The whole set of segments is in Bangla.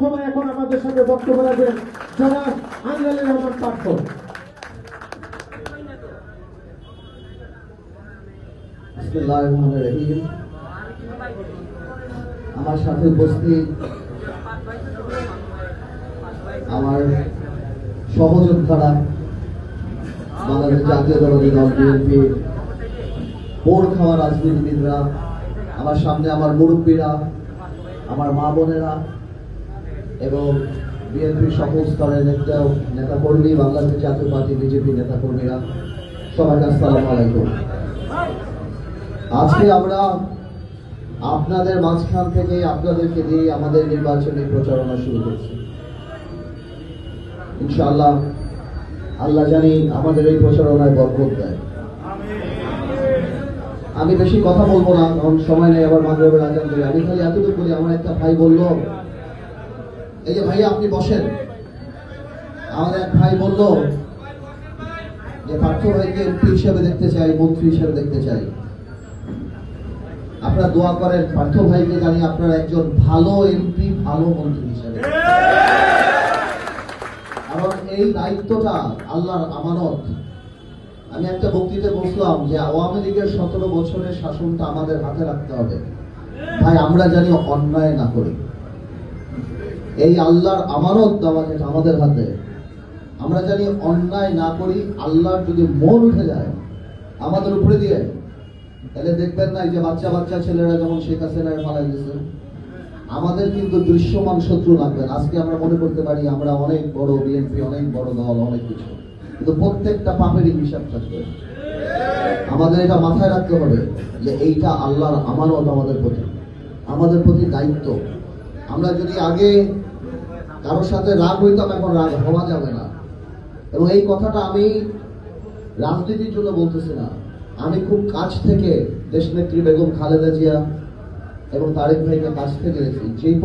সময় এখন আমাদের সাথে বক্তব্য রাখবেন জনাব আনজালুর রহমান পার্থ। বিসমিল্লাহির রহমানির রহিম। আমার সাথে উপস্থিত আমার সহযোদ্ধারা, বাংলাদেশ জাতীয়তাবাদী দল বিএনপি, পোড় খাওয়া রাজনীতিবিদরা, আমার সামনে আমার মুরব্বীরা, আমার মা বোনেরা এবং বিএনপির সকল স্তরের নেতাকর্মী, বাংলাদেশ জাতীয় পার্টি বিজেপি নেতাকর্মীরা, সবাইকে আসসালামু আলাইকুম। আজকে আমরা আপনাদের মাঝখান থেকে আপনাদেরকে দিয়ে আমাদের নির্বাচনী প্রচারণা শুরু করছি। ইনশাআল্লাহ আল্লাহ জানি আমাদের এই প্রচারণায় বরকত দেয়। আমি বেশি কথা বলবো না, কারণ সময় নেই, আবার মাগরিবের আজান দেবে। আমি খালি এতটুকু বলি, আমার একটা ভাই বলল, এই যে ভাই আপনি বসেন, আমাদের এক ভাই বলল যে পার্থ ভাইকে এমপি হিসেবে দেখতে চাই, মন্ত্রী হিসেবে দেখতে চাই। আপনারা দোয়া করেন পার্থ ভাইকে জানি আপনার একজন ভালো এমপি, ভালো মন্ত্রী হিসেবে। কারণ এই দায়িত্বটা আল্লাহর আমানত। আমি একটা বক্তৃতায় বলছিলাম যে আওয়ামী লীগের 17 বছরের শাসনটা আমাদের হাতে রাখতে হবে। ভাই আমরা জানি অন্যায় না করি, এই আল্লাহর আমানত দেওয়া যেটা আমাদের হাতে, আমরা জানি অন্যায় না করি। আল্লাহর যদি মন উঠে যায় আমাদের উপরে দিয়ে, তাহলে দেখবেন না এই যে বাচ্চা বাচ্চা ছেলেরা যেমন শেখ হাসিনার ফালাই দিচ্ছে, আমাদের কিন্তু দৃশ্যমান শত্রু লাগবে। আজকে আমরা মনে করতে পারি আমরা অনেক বড় বিএনপি, অনেক বড় দল, অনেক কিছু, কিন্তু প্রত্যেকটা পাপেরই হিসাব থাকবে। আমাদের এটা মাথায় রাখতে হবে যে এইটা আল্লাহর আমানত, আমাদের প্রতি দায়িত্ব। আমরা যদি আগে কারোর সাথে রাগ হইতাম, এখন রাগ হওয়া যাবে না। এবং এই কথাটা আমি রাজনীতির জন্য বলতেছি না, আমি খুব কাছ থেকে দেশনেত্রী বেগম খালেদা জিয়া এবং তারেক ভাইকে কাছ থেকে দেখি। যেই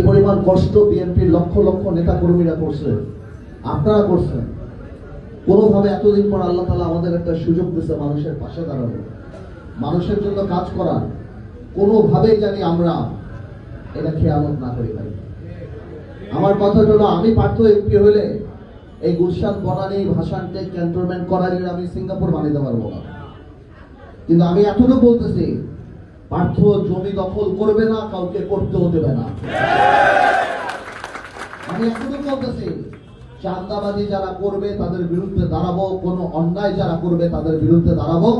পরিমাণ কষ্ট বিএনপির লক্ষ লক্ষ নেতা কর্মীরা করছে, আপনারা করছেন, কোনোভাবে এতদিন পর আল্লাহ তাআলা আমাদের একটা সুযোগ দিচ্ছে মানুষের পাশে দাঁড়ানো, মানুষের জন্য কাজ করার। কোনোভাবেই জানি আমরা এটা খেয়ালত না করি। ভাই আমার কথা হলো, আমি পার্থ এমপি হলে এই গুলশান, বনানী, ভাসানটেক, ক্যান্টনমেন্ট, করালি আমি সিঙ্গাপুর বানাইতে পারবো না। কিন্তু আমি এতটুকু বলতেছি, পার্থ জমি দখল করবে না, কাউকে করতেও দেবে না। আমি এতটুকু বলতেছি, চাঁদাবাজি যারা করবে তাদের বিরুদ্ধে দাঁড়াবো, কোনো অন্যায় যারা করবে তাদের বিরুদ্ধে দাঁড়াবো।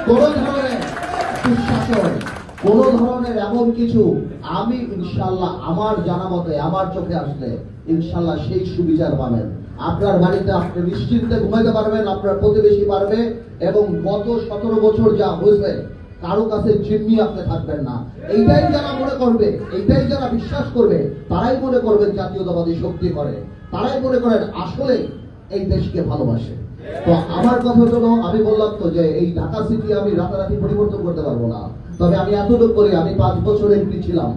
কোন ধরনের দুঃশাসন, কোন ধরনের এমন কিছু আমি ইনশাল্লাহ আমার জানা মতে, আমার চোখে আসলে ইনশাল্লাহ সেই সুবিচার পাবেন। আপনার বাড়িতে আপনি নিশ্চিন্তে ঘুমাইতে পারবেন, আপনার প্রতিবেশী পারবে, এবং গত 17 বছর যা হয়েছে কারো কাছে জিম্মি আপনি থাকবেন না। এইটাই যারা মনে করবে, এইটাই যারা বিশ্বাস করবে, তারাই মনে করবেন জাতীয়তাবাদী শক্তি করে, তারাই মনে করেন আসলে এই দেশকে ভালোবাসে। তো আমার কথা হলো, আমি বললাম তো যে এই ঢাকা সিটি আমি রাতারাতি পরিবর্তন করতে পারবো না, তবে আমি এতটুকু করি, আমি 5 বছর এমপি ছিলাম।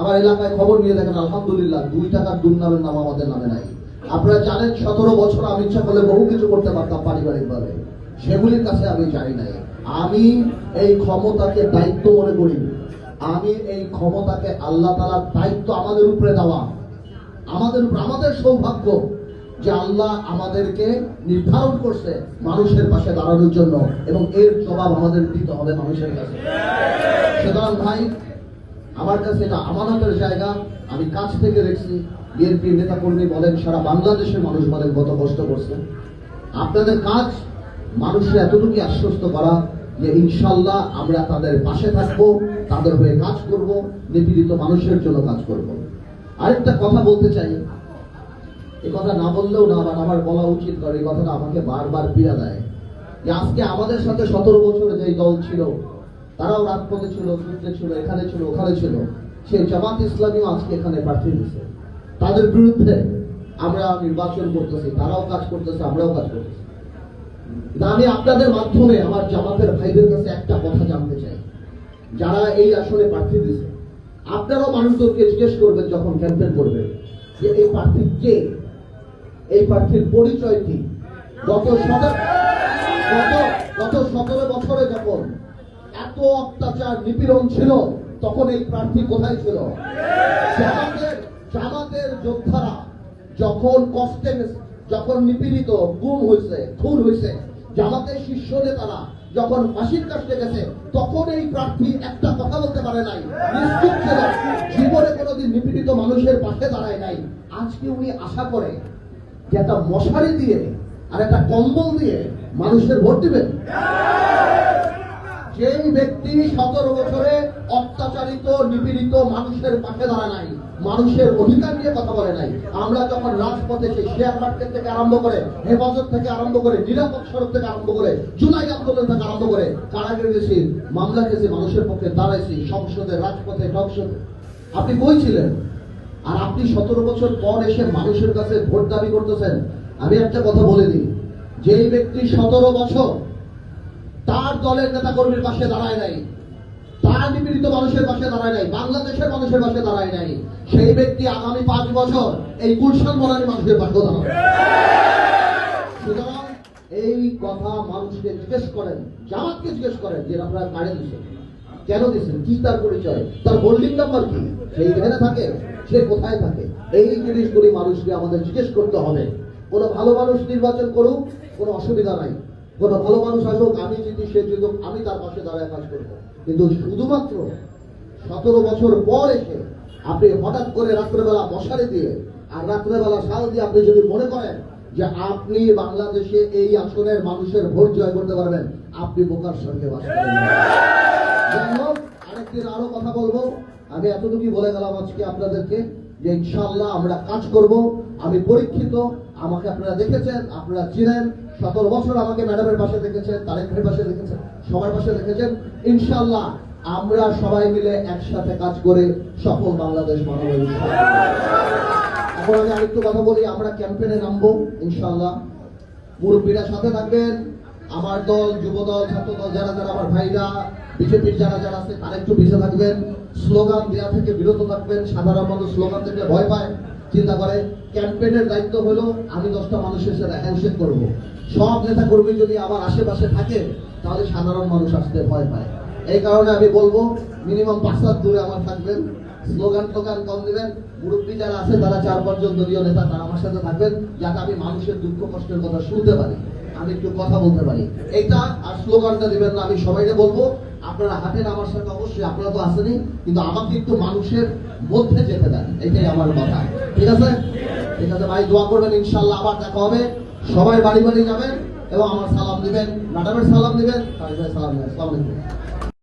আমার এলাকায় খবর নিয়ে দেখেন, আলহামদুলিল্লাহ 2 টাকার দুর্নামের নাম আমাদের নামে নাই। আপনারা জানেন 17 বছর আমি ইচ্ছা করলে বহু কিছু করতে পারতাম পারিবারিক ভাবে, সেগুলির কাছে আমি চাই নাই। আমি এই ক্ষমতাকে দায়িত্ব মনে করি, আমি এই ক্ষমতাকে আল্লাহ তাআলার দায়িত্ব আমাদের উপরে দেওয়া, আমাদের সৌভাগ্য যে আল্লাহ আমাদেরকে নির্ধারণ করছে মানুষের পাশে দাঁড়ানোর জন্য, এবং এর জবাব আমাদের দিতে হবে মানুষের কাছে। সুতরাং ভাই আমার কাছে এটা আমানতের জায়গা, আমি কাছ থেকে দেখছি বিএনপির নেতা কর্মী বলেন, সারা বাংলাদেশের মানুষ বলেন কত কষ্ট করছে। আপনাদের কাজ মানুষের এতটুকু আশ্বস্ত করা যে ইনশাল্লাহ আমরা তাদের পাশে থাকবো, তাদের হয়ে কাজ করব, নিপীড়িত মানুষের জন্য কাজ করব। আরেকটা কথা বলতে চাই, এই কথা না বললেও না, আমার বলা উচিত, কারণ এই কথাটা আমাকে বারবার পীড়া দেয়, যে আজকে আমাদের সাথে 17 বছরে যে দল ছিল, তারাও রাজপথে ছিল, যুদ্ধে ছিল, এখানে ছিল, ওখানে ছিল, সেই জামাত ইসলামীও আজকে এখানে প্রার্থী দিচ্ছে। তাদের বিরুদ্ধে আমরা নির্বাচন করতেছি, তারাও কাজ করতেছে, আমরাও কাজ করতেছি। আমি আপনাদের মাধ্যমে আমার জামাতের ভাইদের কাছে একটা কথা জানতে চাই, যারা এই আসলে প্রার্থী দিচ্ছে, আপনারাও মানুষদেরকে জিজ্ঞেস করবেন যখন ক্যাম্পেইন করবেন, যে এই প্রার্থী কে, এই প্রার্থীর পরিচয় কি। গত 17 বছরে যখন এত অত্যাচার নিপীড়ন ছিল, তখন এই প্রার্থী কোথায় ছিল? জামাতের যোদ্ধারা যখন কষ্টে গেছে, যখন নিপীড়িত, গুম হয়েছে, খুন হয়েছে, জামাতের শীর্ষ নেতারা যখন ফাঁসির কাছে গেছে, তখন এই প্রার্থী একটা কথা বলতে পারে নাই, নিশ্চুপ ছিল, জীবনে কোনোদিন নিপীড়িত মানুষের পাশে দাঁড়ায় নাই। আজকে উনি আশা করে যে একটা মশারি দিয়ে আর একটা কম্বল দিয়ে মানুষের ভোট দিবেন। যেই ব্যক্তি 17 বছরে অত্যাচারিত, নিপীড়িত মানুষের পাশে দাঁড়ায় নাই, মানুষের অধিকার নিয়ে কথা বলে নাই। আমরা যখন রাজপথে সেই শেয়ার মার্কেট থেকে আরম্ভ করে, হেফাজত থেকে আরম্ভ করে, নিরাপদ সড়ক থেকে আরম্ভ করে, জুলাই আন্দোলন থেকে আরম্ভ করে, কারাগারে গেছি, মামলা গেছি, মানুষের পক্ষে দাঁড়াইছি, সংসদে, রাজপথে, টকশোতে। আপনি কই ছিলেন? আর আপনি 17 বছর পর এসে মানুষের কাছে ভোট দাবি করতেছেন। আমি একটা কথা বলে দিই, যেই ব্যক্তি 17 বছর তার দলের নেতা কর্মীর পাশে দাঁড়ায় নাই, তার নিপীড়িত মানুষের পাশে দাঁড়ায় নাই, বাংলাদেশের মানুষের পাশে দাঁড়ায় নাই, সেই ব্যক্তি আগামী 5 বছর এই গুলশান বনানী মানুষের পাশে দাঁড়াবে। সুতরাং এই কথা মানুষকে জিজ্ঞেস করেন, জামাতকে জিজ্ঞেস করেন যে আপনারা কারে দিচ্ছেন, কেন দিচ্ছেন, কি তার পরিচয়, তার হোল্ডিং নাম্বার কি, সেই এখানে থাকে, সে কোথায় থাকে, এই জিনিসগুলি মানুষকে আমাদের জিজ্ঞেস করতে হবে। কোনো ভালো মানুষ নির্বাচন করুক, কোনো অসুবিধা নাই, কোনো ভালো মানুষ আসুক, আমি জিতি, সে জিতুক, আমি তার পাশে দাঁড়ায় কাজ করবো। কিন্তু শুধুমাত্র 17 বছর পর এসে আপনি হঠাৎ করে রাত্রেবেলা মশারি দিয়ে আর রাত্রেবেলা শাল দিয়ে আপনি যদি মনে করেন যে আপনি বাংলাদেশে এই আসনের মানুষের ভোট জয় করতে পারবেন, আপনি বোকার সঙ্গে বাস করেন। যাই হোক, আরেকদিন আরো কথা বলবো। আমি এতটুকুই বলে গেলাম আজকে আপনাদেরকে যে ইনশাআল্লাহ আমরা কাজ করব। আমি পরীক্ষিত, আমাকে আপনারা দেখেছেন, আপনারা চিনেন, 17 বছর আমাকে ম্যাডামের পাশে দেখেছেন, তারেক ভাইয়ের পাশে দেখেছেন, সবার পাশে দেখেছেন। ইনশাআল্লাহ আমরা সবাই মিলে একসাথে কাজ করে সফল বাংলাদেশ বানাবো ইনশাআল্লাহ। এখন আমি আরেকটু কথা বলি, আমরা ক্যাম্পেইনে নামবো ইনশাআল্লাহ। মুরব্বীরা সাথে থাকবেন, আমার দল, যুব দল, ছাত্র দল, যারা যারা আমার ভাইরা, বিজেপির যারা যারা আছে তারা একটু পিছিয়ে থাকবেন, স্লোগান দেওয়া থেকে বিরত থাকবেন। সাধারণ মানুষ স্লোগান থেকে ভয় পায়, চিন্তা করে। ক্যাম্পেইনের দায়িত্ব হলো আমি 10টা মানুষের সাথে হ্যান্ডশেক করবো। সব নেতা কর্মী যদি আমার আশেপাশে থাকে তাহলে সাধারণ মানুষ আসতে ভয় পায়। এই কারণে আমি বলবো মিনিমাম 5 হাত দূরে আমার থাকবেন, স্লোগান টোগান কম দিবেন। মুরব্বী যারা আছে তারা 4-5 জন দলীয় নেতা তারা আমার সাথে থাকবেন, যাতে আমি মানুষের দুঃখ কষ্টের কথা শুনতে পারি, আমি একটু কথা বলতে পারি। এইটা আর স্লোগানটা দিবেন না, আমি সবাইকে বলবো আপনারা হাঁটেন আমার সাথে, অবশ্যই আপনারা তো আসেনি, কিন্তু আমাকে একটু মানুষের মধ্যে যেতে দেন, এটাই আমার কথা। ঠিক আছে? ঠিক আছে ভাই, দোয়া করবেন, ইনশাআল্লাহ আবার দেখা হবে। সবাই বাড়ি বাড়ি যাবেন এবং আমার সালাম দিবেন, ম্যাডামের সালাম দিবেন, সালাম দিবেন। আসসালামু আলাইকুম।